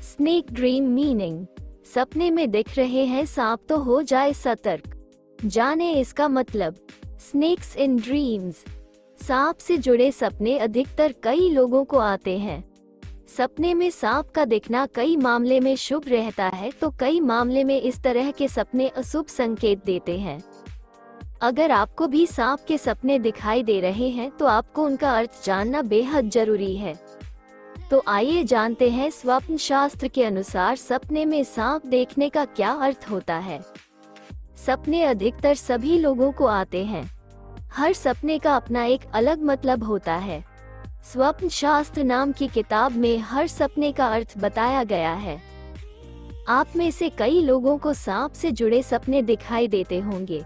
Snake dream meaning. सपने में दिख रहे हैं सांप तो हो जाए सतर्क। जाने इसका मतलब। Snakes in dreams. सांप से जुड़े सपने अधिकतर कई लोगों को आते हैं। सपने में सांप का दिखना कई मामले में शुभ रहता है तो कई मामले में इस तरह के सपने अशुभ संकेत देते हैं। अगर आपको भी सांप के सपने दिखाई दे रहे हैं तो आपको उनका अर्थ जानना बेहद जरूरी है। तो आइए जानते हैं स्वप्न शास्त्र के अनुसार सपने में सांप देखने का क्या अर्थ होता है। सपने अधिकतर सभी लोगों को आते हैं। हर सपने का अपना एक अलग मतलब होता है। स्वप्न शास्त्र नाम की किताब में हर सपने का अर्थ बताया गया है। आप में से कई लोगों को सांप से जुड़े सपने दिखाई देते होंगे।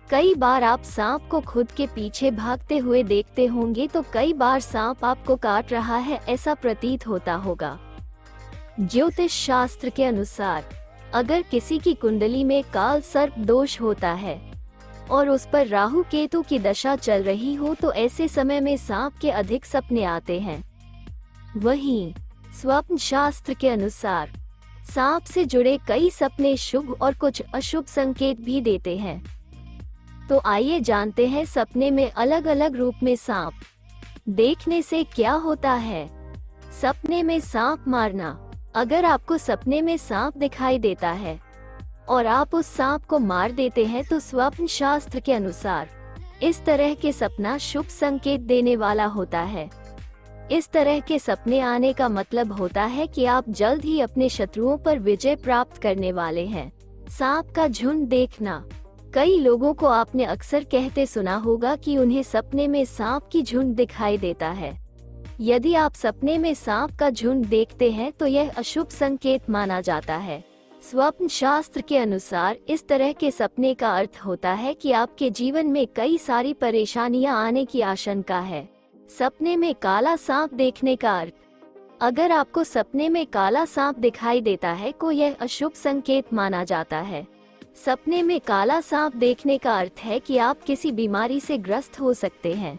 कई बार आप सांप को खुद के पीछे भागते हुए देखते होंगे तो कई बार सांप आपको काट रहा है ऐसा प्रतीत होता होगा। ज्योतिष शास्त्र के अनुसार अगर किसी की कुंडली में काल सर्प दोष होता है और उस पर राहु केतु की दशा चल रही हो तो ऐसे समय में सांप के अधिक सपने आते हैं। वहीं स्वप्न शास्त्र के अनुसार सांप से जुड़े कई सपने शुभ और कुछ अशुभ संकेत भी देते हैं। तो आइए जानते हैं सपने में अलग अलग रूप में सांप देखने से क्या होता है। सपने में सांप मारना। अगर आपको सपने में सांप दिखाई देता है और आप उस सांप को मार देते हैं तो स्वप्न शास्त्र के अनुसार इस तरह के सपना शुभ संकेत देने वाला होता है। इस तरह के सपने आने का मतलब होता है कि आप जल्द ही अपने शत्रुओं पर विजय प्राप्त करने वाले हैं। सांप का झुंड देखना। कई लोगों को आपने अक्सर कहते सुना होगा कि उन्हें सपने में सांप की झुंड दिखाई देता है। यदि आप सपने में सांप का झुंड देखते हैं तो यह अशुभ संकेत माना जाता है। स्वप्न शास्त्र के अनुसार इस तरह के सपने का अर्थ होता है कि आपके जीवन में कई सारी परेशानियां आने की आशंका है। सपने में काला सांप देखने का अर्थ। अगर आपको सपने में काला सांप दिखाई देता है तो यह अशुभ संकेत माना जाता है। सपने में काला सांप देखने का अर्थ है कि आप किसी बीमारी से ग्रस्त हो सकते हैं।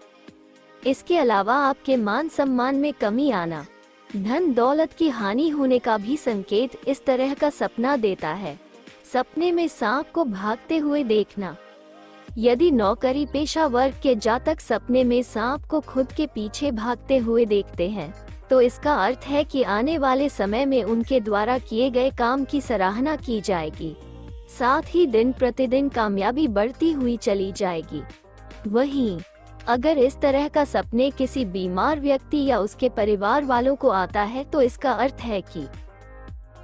इसके अलावा आपके मान सम्मान में कमी आना, धन दौलत की हानि होने का भी संकेत इस तरह का सपना देता है। सपने में सांप को भागते हुए देखना। यदि नौकरी पेशा वर्ग के जातक सपने में सांप को खुद के पीछे भागते हुए देखते हैं तो इसका अर्थ है कि आने वाले समय में उनके द्वारा किए गए काम की सराहना की जाएगी। साथ ही दिन प्रतिदिन कामयाबी बढ़ती हुई चली जाएगी। वहीं अगर इस तरह का सपने किसी बीमार व्यक्ति या उसके परिवार वालों को आता है तो इसका अर्थ है कि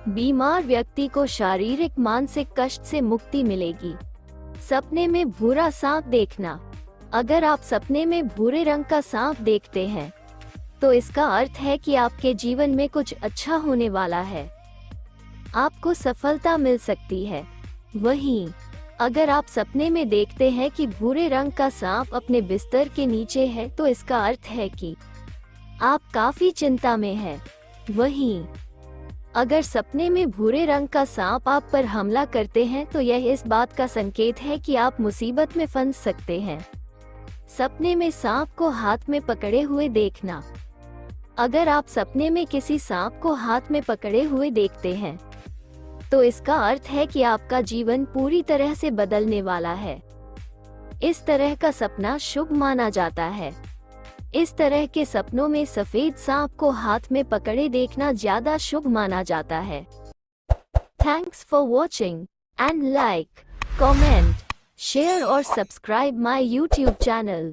बीमार व्यक्ति को शारीरिक मानसिक कष्ट से मुक्ति मिलेगी। सपने में भूरा सांप देखना। अगर आप सपने में भूरे रंग का सांप देखते हैं तो इसका अर्थ है कि आपके जीवन में कुछ अच्छा होने वाला है। आपको सफलता मिल सकती है। वहीं अगर आप सपने में देखते हैं कि भूरे रंग का सांप अपने बिस्तर के नीचे है तो इसका अर्थ है कि आप काफी चिंता में हैं। वहीं अगर सपने में भूरे रंग का सांप आप पर हमला करते हैं तो यह इस बात का संकेत है कि आप मुसीबत में फंस सकते हैं। सपने में सांप को हाथ में पकड़े हुए देखना। अगर आप सपने में किसी सांप को हाथ में पकड़े हुए देखते हैं तो इसका अर्थ है कि आपका जीवन पूरी तरह से बदलने वाला है। इस तरह का सपना शुभ माना जाता है। इस तरह के सपनों में सफेद सांप को हाथ में पकड़े देखना ज्यादा शुभ माना जाता है। Thanks for watching and like, comment, share और सब्सक्राइब माय यूट्यूब चैनल।